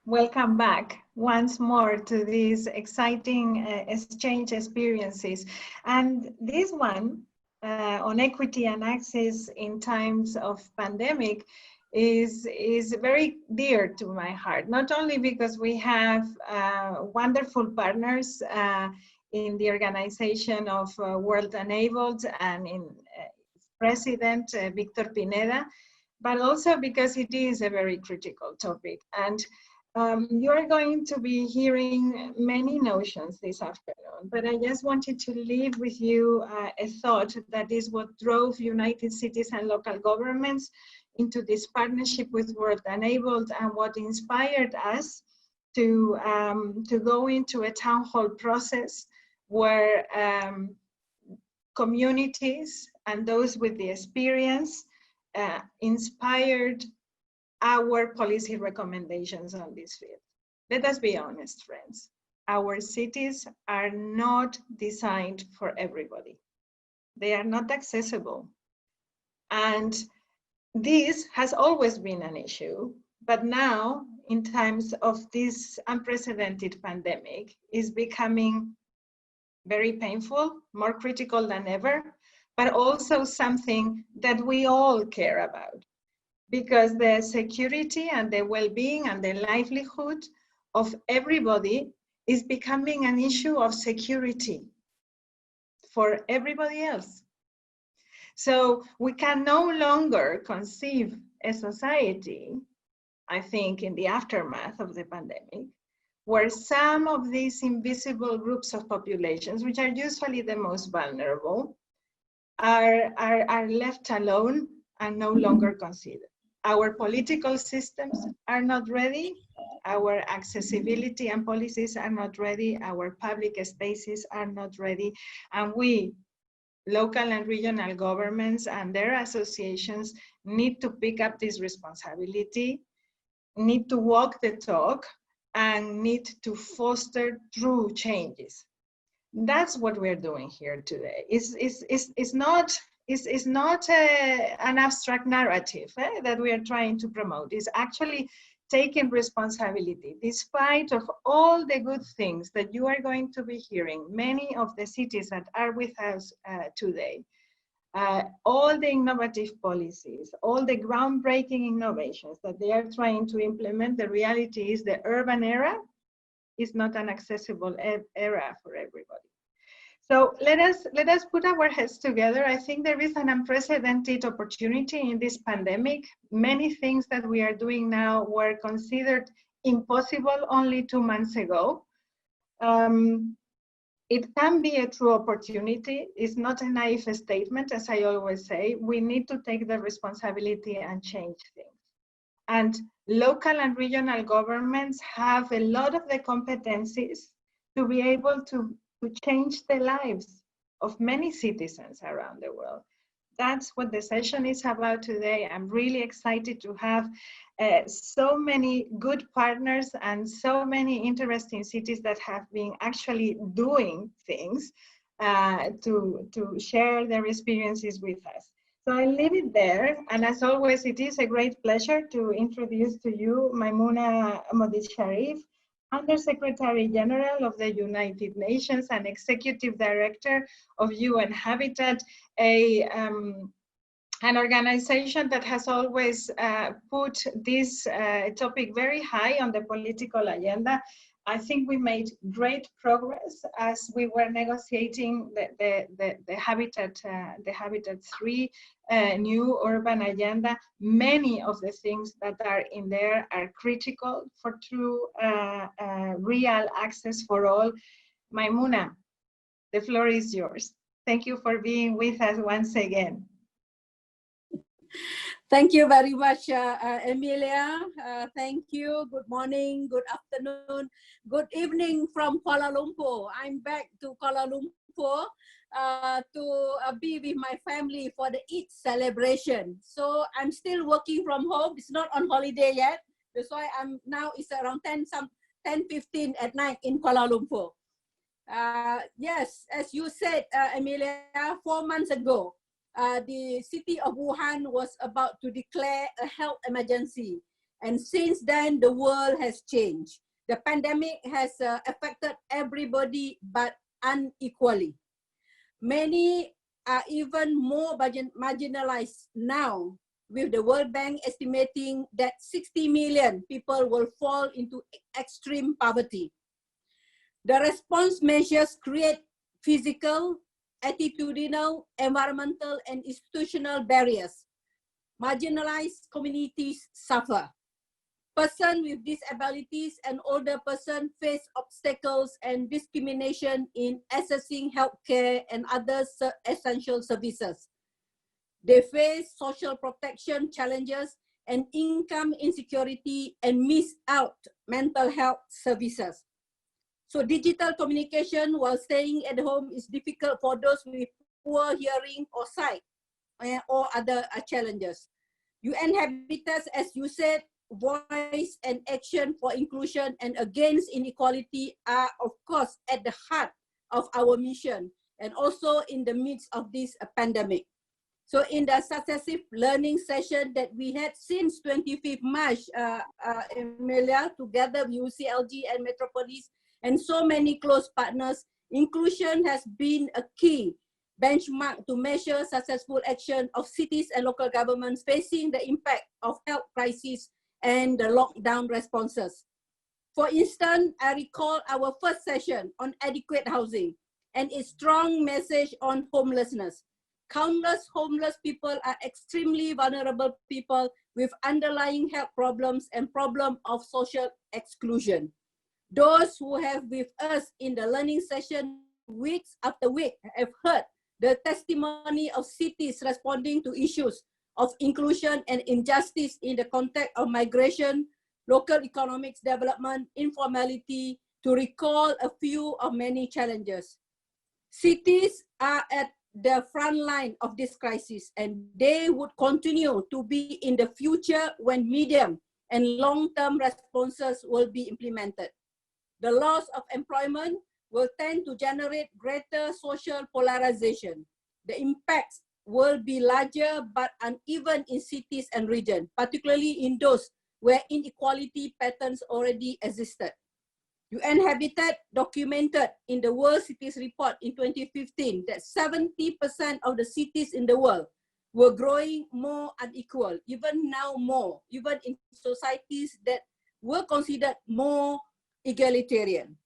Welcome back once more to these exciting exchange experiences. And this one on equity and access in times of pandemic is very dear to my heart, not only because we have wonderful partners in the organization of World Enabled and in President Victor Pineda, but also because it is a very critical topic. And you're going to be hearing many notions this afternoon, but I just wanted to leave with you a thought that is what drove United Cities and local governments into this partnership with World Enabled, and what inspired us to go into a town hall process where communities and those with the experience inspired our policy recommendations on this field. Let us be honest, friends. Our cities are not designed for everybody. They are not accessible. And this has always been an issue, but now, in times of this unprecedented pandemic, is becoming very painful, more critical than ever, but also something that we all care about, because the security and the well-being and the livelihood of everybody is becoming an issue of security for everybody else. So we can no longer conceive a society, I think, in the aftermath of the pandemic, where some of these invisible groups of populations, which are usually the most vulnerable, are left alone and no longer considered. Our political systems are not ready, our accessibility and policies are not ready, our public spaces are not ready, and we, local and regional governments and their associations, need to pick up this responsibility, need to walk the talk, and need to foster true changes. That's what we're doing here today. It's not an abstract narrative that we are trying to promote. It's actually taking responsibility, despite of all the good things that you are going to be hearing, many of the cities that are with us today, all the innovative policies, all the groundbreaking innovations that they are trying to implement. The reality is the urban era is not an accessible era for everybody. So let us put our heads together. I think there is an unprecedented opportunity in this pandemic. Many things that we are doing now were considered impossible only 2 months ago. It can be a true opportunity. It's not a naive statement, as I always say. We need to take the responsibility and change things. And local and regional governments have a lot of the competencies to be able to change the lives of many citizens around the world. That's what the session is about today. I'm really excited to have so many good partners and so many interesting cities that have been actually doing things to share their experiences with us. So I leave it there. And as always, it is a great pleasure to introduce to you Maimunah Sharif, Undersecretary General of the United Nations and Executive Director of UN Habitat, an organization that has always put this topic very high on the political agenda. I think we made great progress as we were negotiating the Habitat 3 new urban agenda. Many of the things that are in there are critical for true real access for all. Maimunah, the floor is yours. Thank you for being with us once again. Thank you very much, Emilia. Thank you. Good morning, good afternoon, good evening from Kuala Lumpur. I'm back to Kuala Lumpur to be with my family for the Eid celebration. So I'm still working from home. It's not on holiday yet. That's why I'm now it's around 10:15 at night in Kuala Lumpur. Yes, as you said, Emilia, 4 months ago, the city of Wuhan was about to declare a health emergency. And since then, the world has changed. The pandemic has affected everybody, but unequally. Many are even more marginalized now, with the World Bank estimating that 60 million people will fall into extreme poverty. The response measures create physical, attitudinal, environmental, and institutional barriers. Marginalized communities suffer. Persons with disabilities and older persons face obstacles and discrimination in accessing healthcare and other essential services. They face social protection challenges and income insecurity and miss out mental health services. So digital communication while staying at home is difficult for those with poor hearing or sight or other challenges. UN Habitats, as you said, voice and action for inclusion and against inequality are, of course, at the heart of our mission and also in the midst of this pandemic. So in the successive learning session that we had since 25th March, Emilia, together with UCLG and Metropolis and so many close partners, inclusion has been a key benchmark to measure successful action of cities and local governments facing the impact of health crisis and the lockdown responses. For instance, I recall our first session on adequate housing and its strong message on homelessness. Countless homeless people are extremely vulnerable people with underlying health problems and problem of social exclusion. Those who have with us in the learning session weeks after week have heard the testimony of cities responding to issues of inclusion and injustice in the context of migration, local economics development, informality, to recall a few of many challenges. Cities are at the front line of this crisis, and they would continue to be in the future when medium and long-term responses will be implemented. The loss of employment will tend to generate greater social polarization. The impacts will be larger but uneven in cities and regions, particularly in those where inequality patterns already existed. UN Habitat documented in the World Cities Report in 2015 that 70% of the cities in the world were growing more unequal, even now more, even in societies that were considered more egalitarian.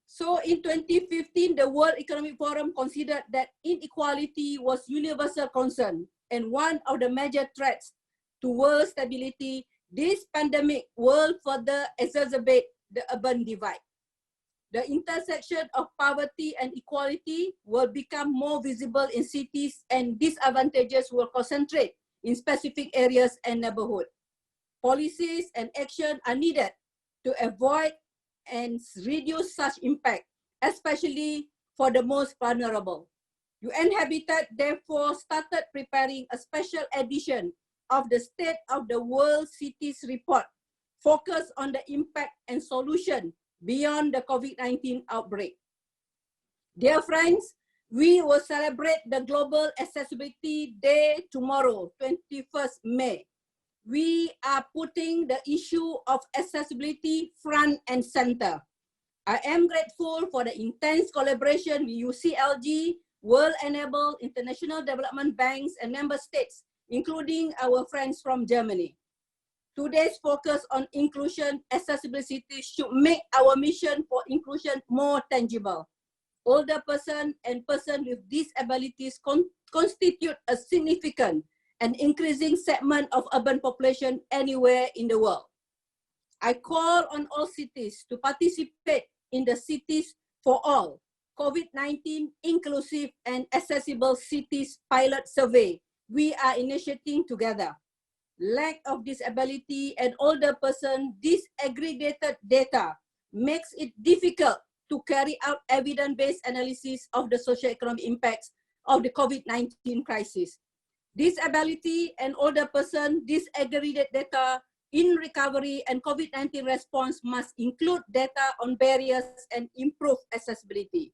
So in 2015, the World Economic Forum considered that inequality was universal concern and one of the major threats to world stability. This pandemic will further exacerbate the urban divide. The intersection of poverty and equality will become more visible in cities, and disadvantages will concentrate in specific areas and neighborhoods. Policies and action are needed to avoid and reduce such impact, especially for the most vulnerable. UN Habitat therefore started preparing a special edition of the State of the World Cities Report, focused on the impact and solution beyond the COVID-19 outbreak. Dear friends, we will celebrate the Global Accessibility Day tomorrow, 21st May. We are putting the issue of accessibility front and center. I am grateful for the intense collaboration with UCLG, World Enable, International Development Banks, and member states, including our friends from Germany. Today's focus on inclusion accessibility should make our mission for inclusion more tangible. Older persons and persons with disabilities constitute a significant and increasing segment of urban population anywhere in the world. I call on all cities to participate in the Cities for All COVID-19 Inclusive and Accessible Cities Pilot Survey we are initiating together. Lack of disability and older person disaggregated data makes it difficult to carry out evidence-based analysis of the socio-economic impacts of the COVID-19 crisis. Disability and older person disaggregated data in recovery and COVID-19 response must include data on barriers and improve accessibility.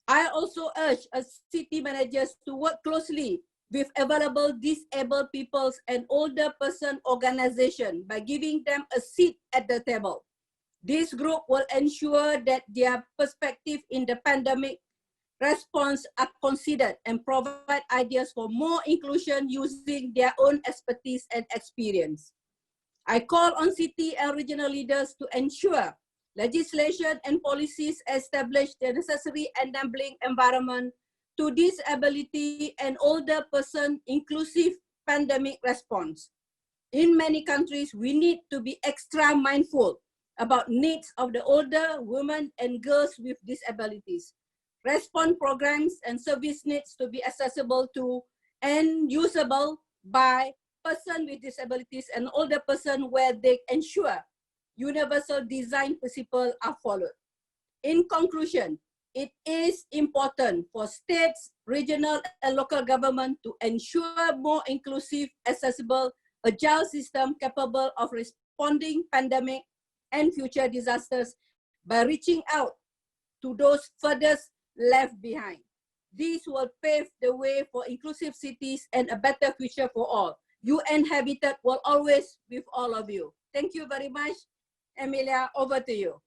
I also urge city managers to work closely with available disabled peoples and older person organization by giving them a seat at the table. This group will ensure that their perspective in the pandemic response are considered and provide ideas for more inclusion using their own expertise and experience. I call on city and regional leaders to ensure legislation and policies establish the necessary enabling environment to disability and older person inclusive pandemic response. In many countries, we need to be extra mindful about needs of the older women and girls with disabilities. Response programs and service needs to be accessible to and usable by persons with disabilities and older person where they ensure universal design principles are followed. In conclusion, it is important for states, regional and local government to ensure more inclusive, accessible, agile system capable of responding pandemic and future disasters by reaching out to those furthest left behind. This will pave the way for inclusive cities and a better future for all. UN Habitat will always with all of you. Thank you very much. Emilia, over to you.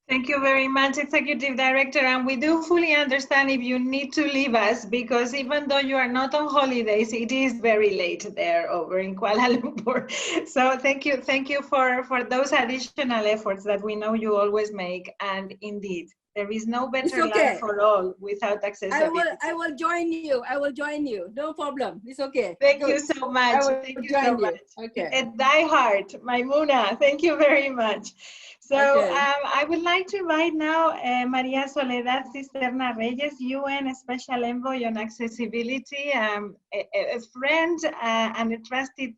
Thank you very much, Executive Director. And we do fully understand if you need to leave us, because even though you are not on holidays, it is very late there over in Kuala Lumpur. So thank you for those additional efforts that we know you always make. And indeed, there is no better life for all without accessibility. I will join you. I will join you. No problem. It's okay. Thank you so much. Thank you so much. Okay. A diehard, Maimunah. Thank you very much. So I would like to invite now Maria Soledad Cisternas Reyes, UN Special Envoy on Accessibility, a friend and a trusted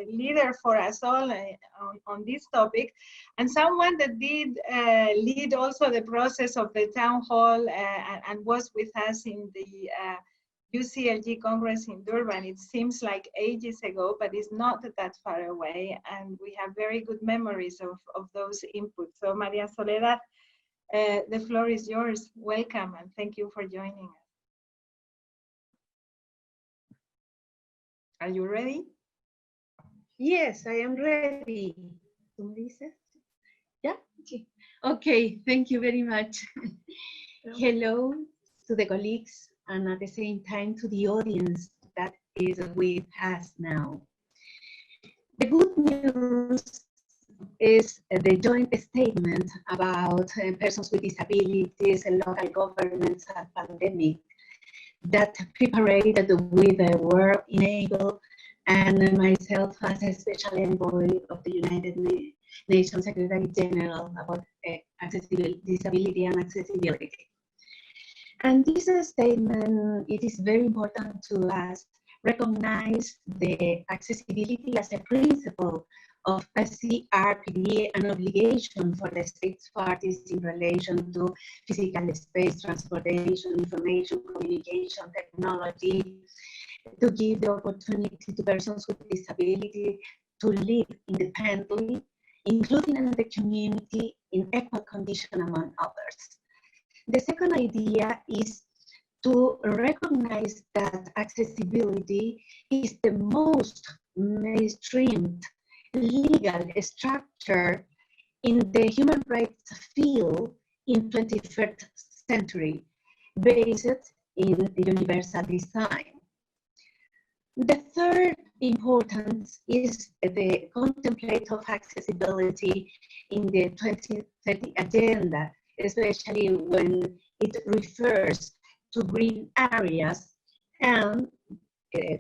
leader for us all on this topic, and someone that did lead also the process of the town hall and was with us in the UCLG Congress in Durban. It seems like ages ago, but it's not that far away, and we have very good memories of those inputs. So Maria Soledad, the floor is yours. Welcome, and thank you for joining us. Are you ready? Yes, I am ready. Yeah, okay. Okay, thank you very much. Hello to the colleagues, and at the same time to the audience that is with us now. The good news is the joint statement about persons with disabilities and local governments at pandemic that prepared with the work enabled, and myself as a special envoy of the United Nations Secretary General about disability and accessibility. And this statement, it is very important to us, recognize the accessibility as a principle of a CRPD, an obligation for the states parties in relation to physical space, transportation, information, communication, technology, to give the opportunity to persons with disability to live independently, including in the community in equal condition among others. The second idea is to recognize that accessibility is the most mainstreamed legal structure in the human rights field in 21st century, based in universal design. The third importance is the contemplate of accessibility in the 2030 agenda, especially when it refers to green areas and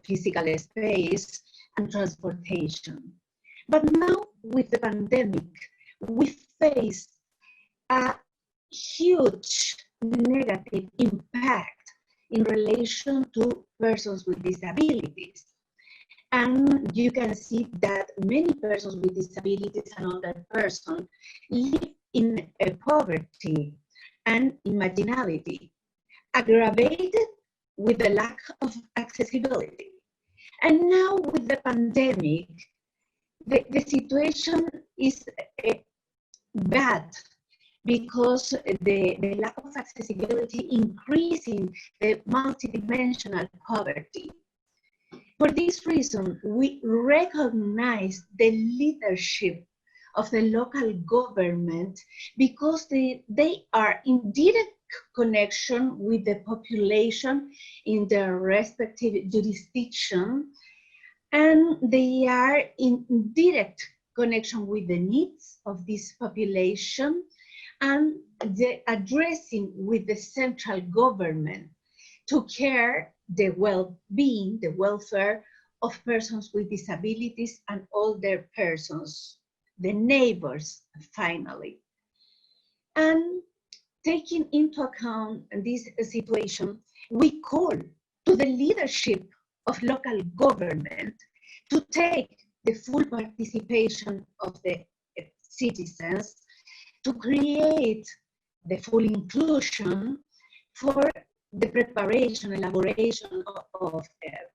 physical space and transportation. But now with the pandemic, we face a huge negative impact in relation to persons with disabilities. And you can see that many persons with disabilities and older persons live in poverty and imaginality, aggravated with the lack of accessibility. And now with the pandemic, the situation is bad because the lack of accessibility increasing the multidimensional poverty. For this reason, we recognize the leadership of the local government because they are in direct connection with the population in their respective jurisdiction, and they are in direct connection with the needs of this population, and the addressing with the central government to care the well-being, the welfare of persons with disabilities and older persons, the neighbors, finally. And taking into account this situation, we call to the leadership of local government to take the full participation of the citizens, to create the full inclusion for the preparation, elaboration of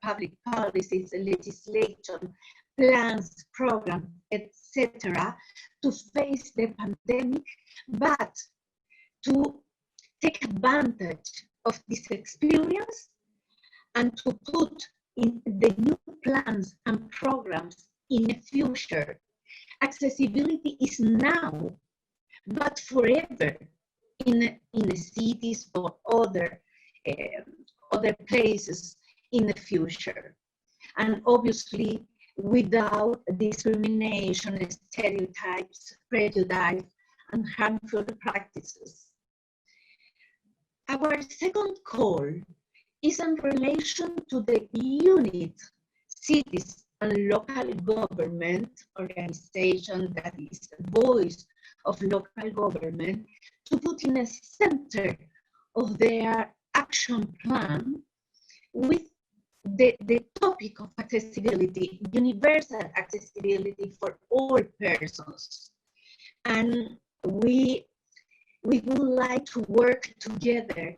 public policies, legislation, plans, programs, etc., to face the pandemic, but to take advantage of this experience and to put in the new plans and programs in the future. Accessibility is now, but forever in the cities or other places in the future. And obviously, without discrimination, stereotypes, prejudice, and harmful practices. Our second call is in relation to the unit, cities, and local government organization that is the voice of local government, to put in a center of their action plan with the topic of accessibility, universal accessibility for all persons. And we would like to work together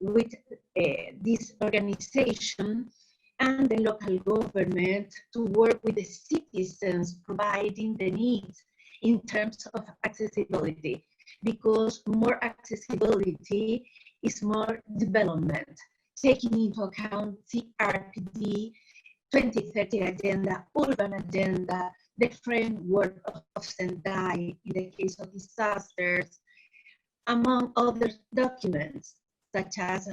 with this organization and the local government to work with the citizens, providing the needs in terms of accessibility, because more accessibility is more development, taking into account CRPD, 2030 agenda, urban agenda, the framework of Sendai in the case of disasters, among other documents, such as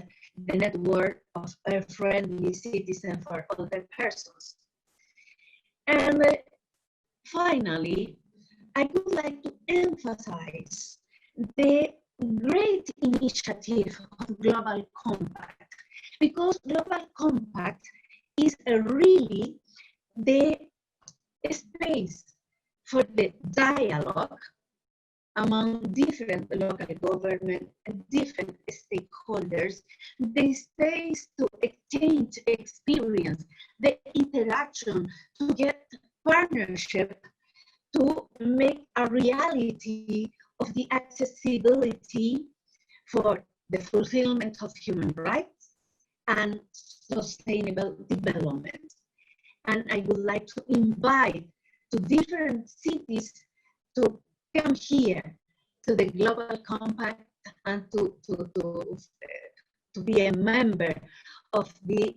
the network of a friendly citizen for older persons. And finally, I would like to emphasize the great initiative of Global Compact, because Global Compact is really the space for the dialogue among different local government and different stakeholders, the space to exchange experience, the interaction, to get partnership, to make a reality of the accessibility for the fulfillment of human rights and sustainable development. And I would like to invite to different cities to come here to the Global Compact and to be a member of the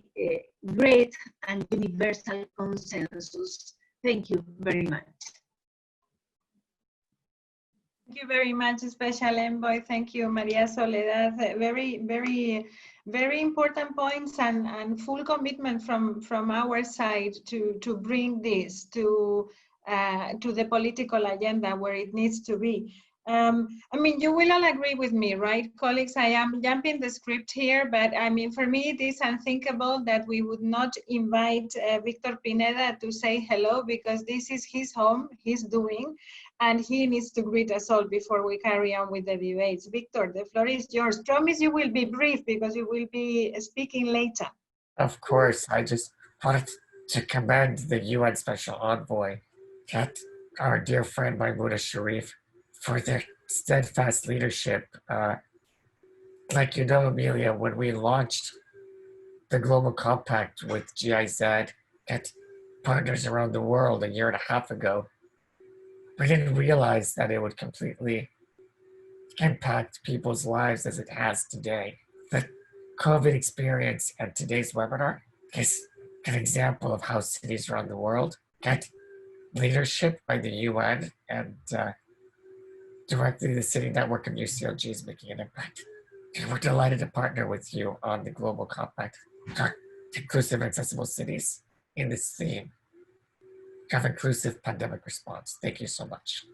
great and universal consensus. Thank you very much. Thank you very much, Special Envoy. Thank you, Maria Soledad. Very important points and full commitment from our side to bring this to the political agenda where it needs to be. I mean, you will all agree with me, right, colleagues? I am jumping the script here, but I mean, for me, it is unthinkable that we would not invite Victor Pineda to say hello, because this is his home, he's doing, and he needs to greet us all before we carry on with the debates. Victor, the floor is yours. Promise you will be brief because you will be speaking later. Of course, I just wanted to commend the UN Special Envoy, our dear friend Maimunah Sharif, for their steadfast leadership. Like you know, Emilia, when we launched the Global Compact with GIZ and partners around the world a year and a half ago, we didn't realize that it would completely impact people's lives as it has today. The COVID experience and today's webinar is an example of how cities around the world get leadership by the UN, and directly the city network of UCLG is making an impact. And we're delighted to partner with you on the Global Compact, inclusive and accessible cities, in this theme of inclusive pandemic response. Thank you so much.